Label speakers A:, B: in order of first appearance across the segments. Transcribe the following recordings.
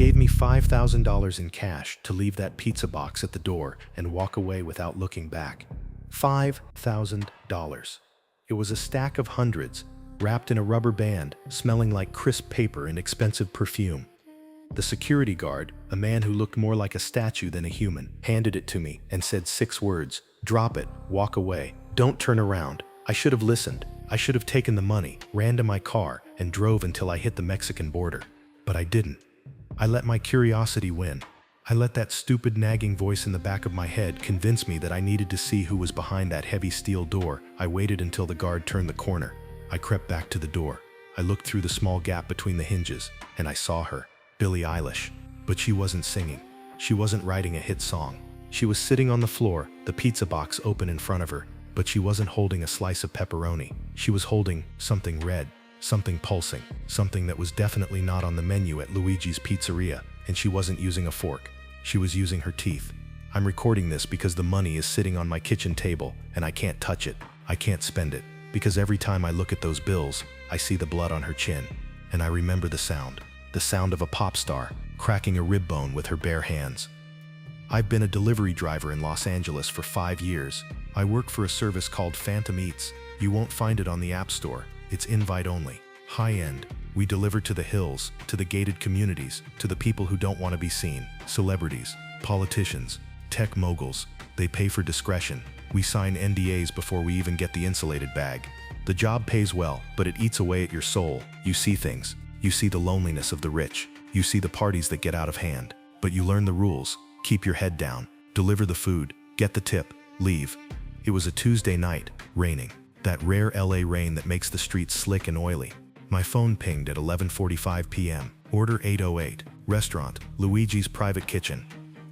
A: gave me $5,000 in cash to leave that pizza box at the door and walk away without looking back. $5,000. It was a stack of hundreds, wrapped in a rubber band, smelling like crisp paper and expensive perfume. The security guard, a man who looked more like a statue than a human, handed it to me and said 6 words: "Drop it, walk away, don't turn around." I should have listened. I should have taken the money, ran to my car, and drove until I hit the Mexican border. But I didn't. I let my curiosity win. I let that stupid nagging voice in the back of my head convince me that I needed to see who was behind that heavy steel door. I waited until the guard turned the corner. I crept back to the door. I looked through the small gap between the hinges, and I saw her, Billie Eilish. But she wasn't singing. She wasn't writing a hit song. She was sitting on the floor, the pizza box open in front of her, but she wasn't holding a slice of pepperoni. She was holding something red, something pulsing, something that was definitely not on the menu at Luigi's Pizzeria, and she wasn't using a fork. She was using her teeth. I'm recording this because the money is sitting on my kitchen table, and I can't touch it. I can't spend it, because every time I look at those bills, I see the blood on her chin, and I remember the sound of a pop star cracking a rib bone with her bare hands. I've been a delivery driver in Los Angeles for 5 years. I work for a service called Phantom Eats. You won't find it on the App Store. It's invite only. High end. We deliver to the hills, to the gated communities, to the people who don't want to be seen. Celebrities, politicians, tech moguls. They pay for discretion. We sign NDAs before we even get the insulated bag. The job pays well, but it eats away at your soul. You see things. You see the loneliness of the rich. You see the parties that get out of hand. But you learn the rules. Keep your head down. Deliver the food. Get the tip. Leave. It was a Tuesday night, raining. That rare LA rain that makes the streets slick and oily. My phone pinged at 11:45 p.m. Order 808. Restaurant, Luigi's Private Kitchen.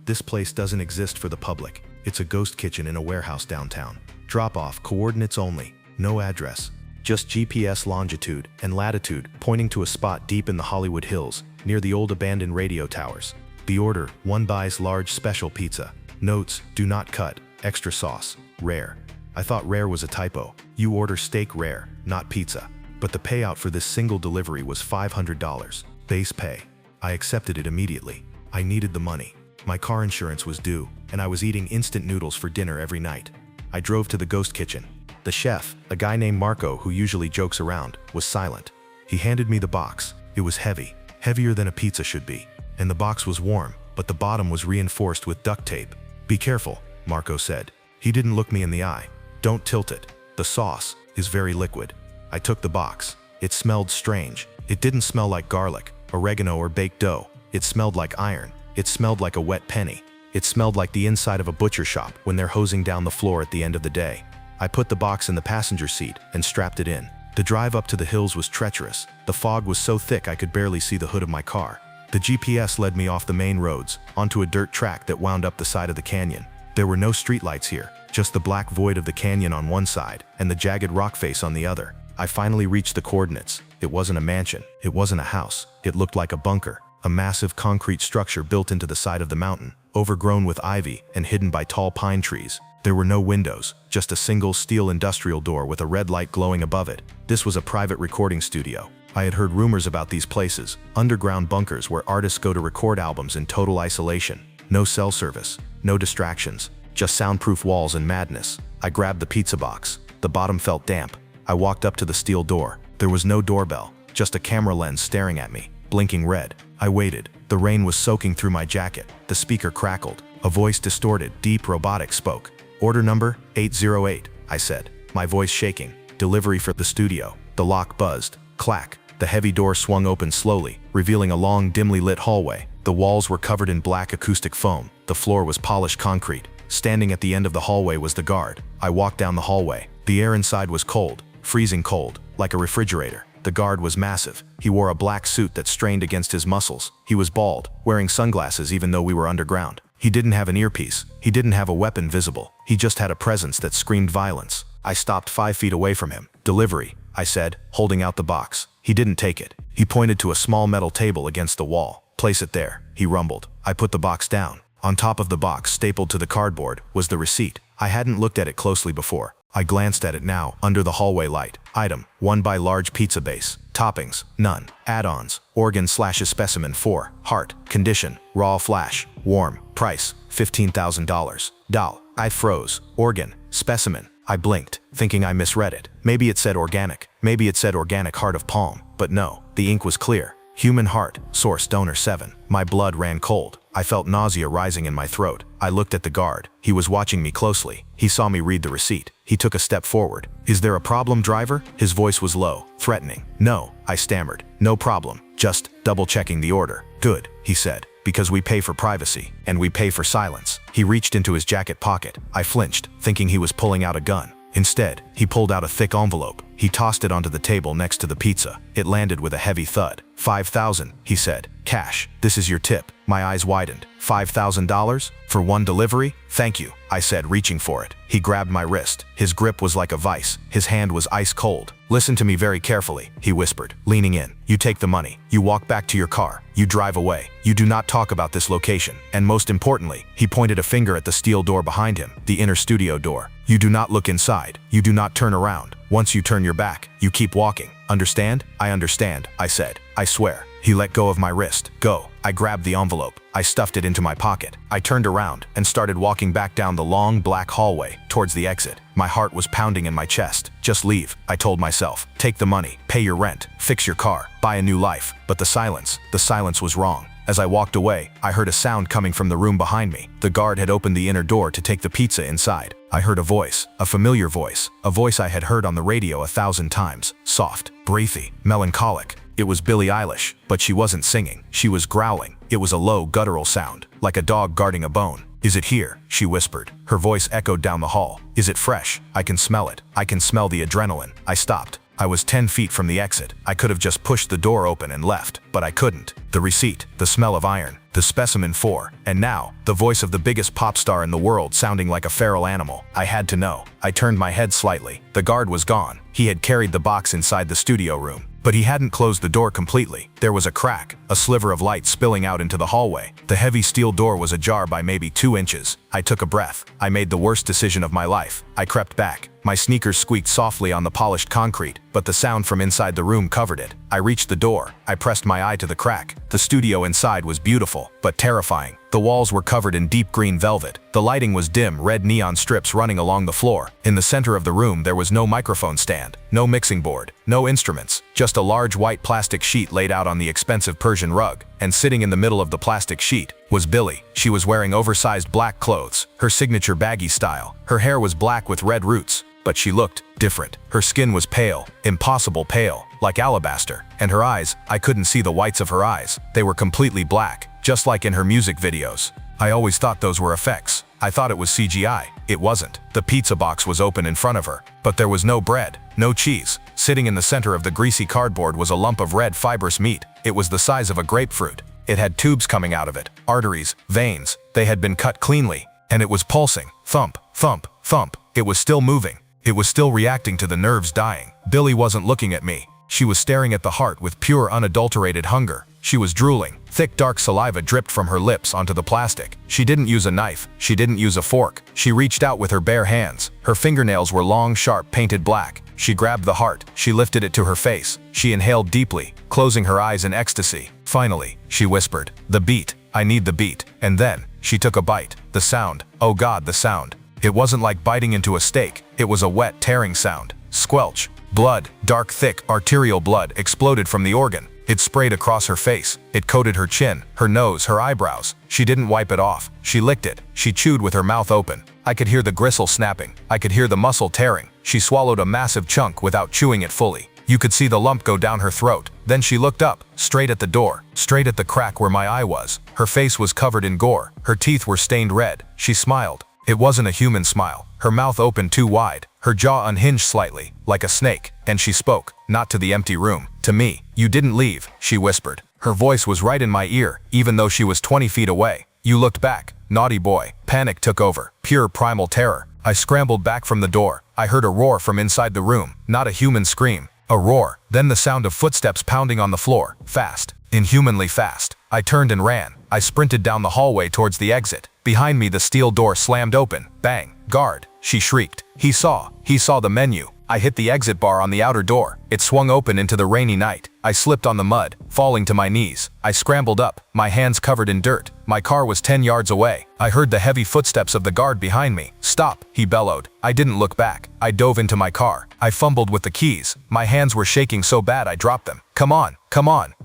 A: This place doesn't exist for the public. It's a ghost kitchen in a warehouse downtown. Drop-off, coordinates only. No address. Just GPS longitude and latitude pointing to a spot deep in the Hollywood Hills, near the old abandoned radio towers. The order: 1 buys large special pizza. Notes: do not cut, extra sauce, rare. I thought rare was a typo. You order steak rare, not pizza. But the payout for this single delivery was $500. Base pay. I accepted it immediately. I needed the money. My car insurance was due, and I was eating instant noodles for dinner every night. I drove to the ghost kitchen. The chef, a guy named Marco who usually jokes around, was silent. He handed me the box. It was heavy, heavier than a pizza should be. And the box was warm, but the bottom was reinforced with duct tape. "Be careful," Marco said. He didn't look me in the eye. "Don't tilt it. The sauce is very liquid." I took the box. It smelled strange. It didn't smell like garlic, oregano, or baked dough. It smelled like iron. It smelled like a wet penny. It smelled like the inside of a butcher shop when they're hosing down the floor at the end of the day. I put the box in the passenger seat and strapped it in. The drive up to the hills was treacherous. The fog was so thick I could barely see the hood of my car. The GPS led me off the main roads, onto a dirt track that wound up the side of the canyon. There were no streetlights here, just the black void of the canyon on one side and the jagged rock face on the other. I finally reached the coordinates. It wasn't a mansion. It wasn't a house. It looked like a bunker, a massive concrete structure built into the side of the mountain, overgrown with ivy and hidden by tall pine trees. There were no windows, just a single steel industrial door with a red light glowing above it. This was a private recording studio. I had heard rumors about these places, underground bunkers where artists go to record albums in total isolation. No cell service, no distractions, just soundproof walls and madness. I grabbed the pizza box. The bottom felt damp. I walked up to the steel door. There was no doorbell, just a camera lens staring at me, blinking red. I waited. The rain was soaking through my jacket. The speaker crackled. A voice, distorted, deep, robotic, spoke. "Order number 808, I said, my voice shaking. "Delivery for the studio." The lock buzzed. Clack. The heavy door swung open slowly, revealing a long, dimly lit hallway. The walls were covered in black acoustic foam. The floor was polished concrete. Standing at the end of the hallway was the guard. I walked down the hallway. The air inside was cold, freezing cold, like a refrigerator. The guard was massive. He wore a black suit that strained against his muscles. He was bald, wearing sunglasses even though we were underground. He didn't have an earpiece. He didn't have a weapon visible. He just had a presence that screamed violence. I stopped 5 feet away from him. "Delivery," I said, holding out the box. He didn't take it. He pointed to a small metal table against the wall. "Place it there," he rumbled. I put the box down. On top of the box, stapled to the cardboard, was the receipt. I hadn't looked at it closely before. I glanced at it now, under the hallway light. Item: 1 by large pizza base. Toppings: none. Add-ons: organ/specimen 4. Heart. Condition: raw flash. Warm. Price: $15,000. Doll. I froze. Organ. Specimen. I blinked, thinking I misread it. Maybe it said organic. Maybe it said organic heart of palm. But no, the ink was clear. Human heart. Source: donor 7. My blood ran cold. I felt nausea rising in my throat. I looked at the guard. He was watching me closely. He saw me read the receipt. He took a step forward. "Is there a problem, driver?" His voice was low, threatening. "No," I stammered. "No problem. Just double-checking the order." "Good," he said, "because we pay for privacy, and we pay for silence." He reached into his jacket pocket. I flinched, thinking he was pulling out a gun. Instead, he pulled out a thick envelope. He tossed it onto the table next to the pizza. It landed with a heavy thud. $5,000, he said. "Cash. This is your tip." My eyes widened. $5,000? For one delivery? "Thank you," I said, reaching for it. He grabbed my wrist. His grip was like a vice. His hand was ice cold. "Listen to me very carefully," he whispered, leaning in. "You take the money. You walk back to your car. You drive away. You do not talk about this location. And most importantly," he pointed a finger at the steel door behind him, the inner studio door. "You do not look inside. You do not turn around. Once you turn your back, you keep walking. Understand?" "I understand," I said. "I swear." He let go of my wrist. "Go." I grabbed the envelope. I stuffed it into my pocket. I turned around and started walking back down the long black hallway towards the exit. My heart was pounding in my chest. "Just leave," I told myself. "Take the money, pay your rent, fix your car, buy a new life." But the silence was wrong. As I walked away, I heard a sound coming from the room behind me. The guard had opened the inner door to take the pizza inside. I heard a voice, a familiar voice, a voice I had heard on the radio 1,000 times. Soft, breathy, melancholic. It was Billie Eilish, but she wasn't singing. She was growling. It was a low, guttural sound, like a dog guarding a bone. "Is it here?" she whispered. Her voice echoed down the hall. "Is it fresh? I can smell it. I can smell the adrenaline." I stopped. I was 10 feet from the exit. I could have just pushed the door open and left, but I couldn't. The receipt, the smell of iron, the specimen 4, and now, the voice of the biggest pop star in the world sounding like a feral animal. I had to know. I turned my head slightly. The guard was gone. He had carried the box inside the studio room. But he hadn't closed the door completely. There was a crack, a sliver of light spilling out into the hallway. The heavy steel door was ajar by maybe 2 inches. I took a breath. I made the worst decision of my life. I crept back. My sneakers squeaked softly on the polished concrete, but the sound from inside the room covered it. I reached the door. I pressed my eye to the crack. The studio inside was beautiful, but terrifying. The walls were covered in deep green velvet. The lighting was dim, red neon strips running along the floor. In the center of the room there was no microphone stand, no mixing board, no instruments, just a large white plastic sheet laid out on the expensive Persian rug. And sitting in the middle of the plastic sheet was Billie. She was wearing oversized black clothes, her signature baggy style. Her hair was black with red roots, but she looked different. Her skin was pale, impossible pale, like alabaster. And her eyes, I couldn't see the whites of her eyes. They were completely black, just like in her music videos. I always thought those were effects. I thought it was CGI. It wasn't. The pizza box was open in front of her, but there was no bread, no cheese. Sitting in the center of the greasy cardboard was a lump of red fibrous meat. It was the size of a grapefruit. It had tubes coming out of it, arteries, veins. They had been cut cleanly, and it was pulsing. Thump, thump, thump. It was still moving. It was still reacting to the nerves dying. Billie wasn't looking at me. She was staring at the heart with pure, unadulterated hunger. She was drooling. Thick, dark saliva dripped from her lips onto the plastic. She didn't use a knife. She didn't use a fork. She reached out with her bare hands. Her fingernails were long, sharp, painted black. She grabbed the heart. She lifted it to her face. She inhaled deeply, closing her eyes in ecstasy. Finally, she whispered, "The beat. I need the beat." And then, she took a bite. The sound. Oh God, the sound. It wasn't like biting into a steak. It was a wet, tearing sound. Squelch. Blood, dark, thick, arterial blood, exploded from the organ. It sprayed across her face. It coated her chin, her nose, her eyebrows. She didn't wipe it off. She licked it. She chewed with her mouth open. I could hear the gristle snapping. I could hear the muscle tearing. She swallowed a massive chunk without chewing it fully. You could see the lump go down her throat. Then she looked up, straight at the door, straight at the crack where my eye was. Her face was covered in gore. Her teeth were stained red. She smiled. It wasn't a human smile. Her mouth opened too wide. Her jaw unhinged slightly, like a snake. And she spoke, not to the empty room, to me. "You didn't leave," she whispered. Her voice was right in my ear, even though she was 20 feet away. "You looked back. Naughty boy." Panic took over. Pure primal terror. I scrambled back from the door. I heard a roar from inside the room, not a human scream. A roar, then the sound of footsteps pounding on the floor, fast, inhumanly fast. I turned and ran. I sprinted down the hallway towards the exit. Behind me the steel door slammed open. Bang.
B: "Guard," she shrieked. He saw the menu. I hit the exit bar on the outer door. It swung open into the rainy night. I slipped on the mud, falling to my knees. I scrambled up, my hands covered in dirt. My car was 10 yards away. I heard the heavy footsteps of the guard behind me. "Stop," he bellowed. I didn't look back. I dove into my car. I fumbled with the keys. My hands were shaking so bad I dropped them. Come on.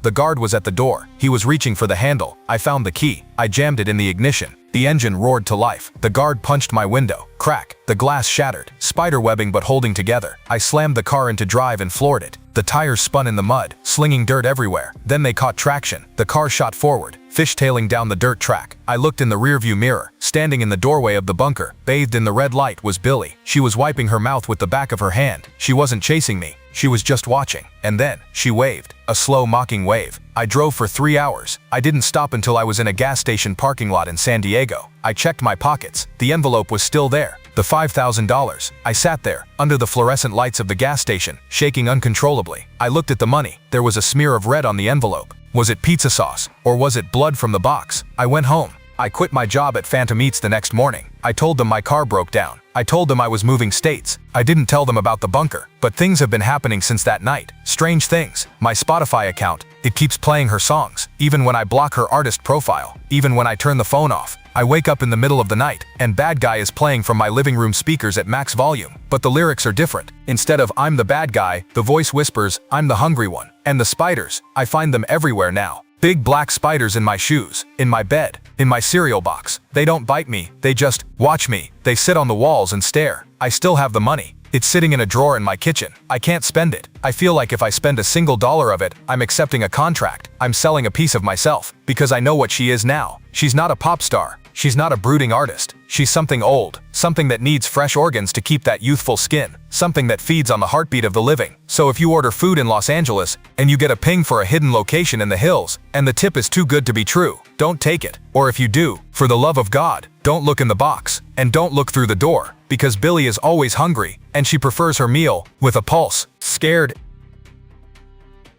B: The guard was at the door. He was reaching for the handle. I found the key. I jammed it in the ignition. The engine roared to life. The guard punched my window. Crack. The glass shattered. Spider webbing but holding together. I slammed the car into drive and floored it. The tires spun in the mud, slinging dirt everywhere. Then they caught traction. The car shot forward, fishtailing down the dirt track. I looked in the rearview mirror. Standing in the doorway of the bunker, bathed in the red light, was Billie. She was wiping her mouth with the back of her hand. She wasn't chasing me. She was just watching. And then, she waved. A slow, mocking wave. I drove for 3 hours. I didn't stop until I was in a gas station parking lot in San Diego. I checked my pockets. The envelope was still there. The $5,000. I sat there, under the fluorescent lights of the gas station, shaking uncontrollably. I looked at the money. There was a smear of red on the envelope. Was it pizza sauce? Or was it blood from the box? I went home. I quit my job at Phantom Eats the next morning. I told them my car broke down. I told them I was moving states. I didn't tell them about the bunker. But things have been happening since that night. Strange things. My Spotify account, it keeps playing her songs, even when I block her artist profile, even when I turn the phone off. I wake up in the middle of the night, and Bad Guy is playing from my living room speakers at max volume. But the lyrics are different. Instead of "I'm the bad guy," the voice whispers, "I'm the hungry one." And the spiders, I find them everywhere now. Big black spiders in my shoes, in my bed, in my cereal box. They don't bite me, they just watch me. They sit on the walls and stare. I still have the money. It's sitting in a drawer in my kitchen. I can't spend it. I feel like if I spend a single dollar of it, I'm accepting a contract. I'm selling a piece of myself, because I know what she is now. She's not a pop star. She's not a brooding artist. She's something old, something that needs fresh organs to keep that youthful skin, something that feeds on the heartbeat of the living. So if you order food in Los Angeles, and you get a ping for a hidden location in the hills, and the tip is too good to be true, don't take it. Or if you do, for the love of God, don't look in the box, and don't look through the door, because Billie is always hungry, and she prefers her meal with a pulse. Scared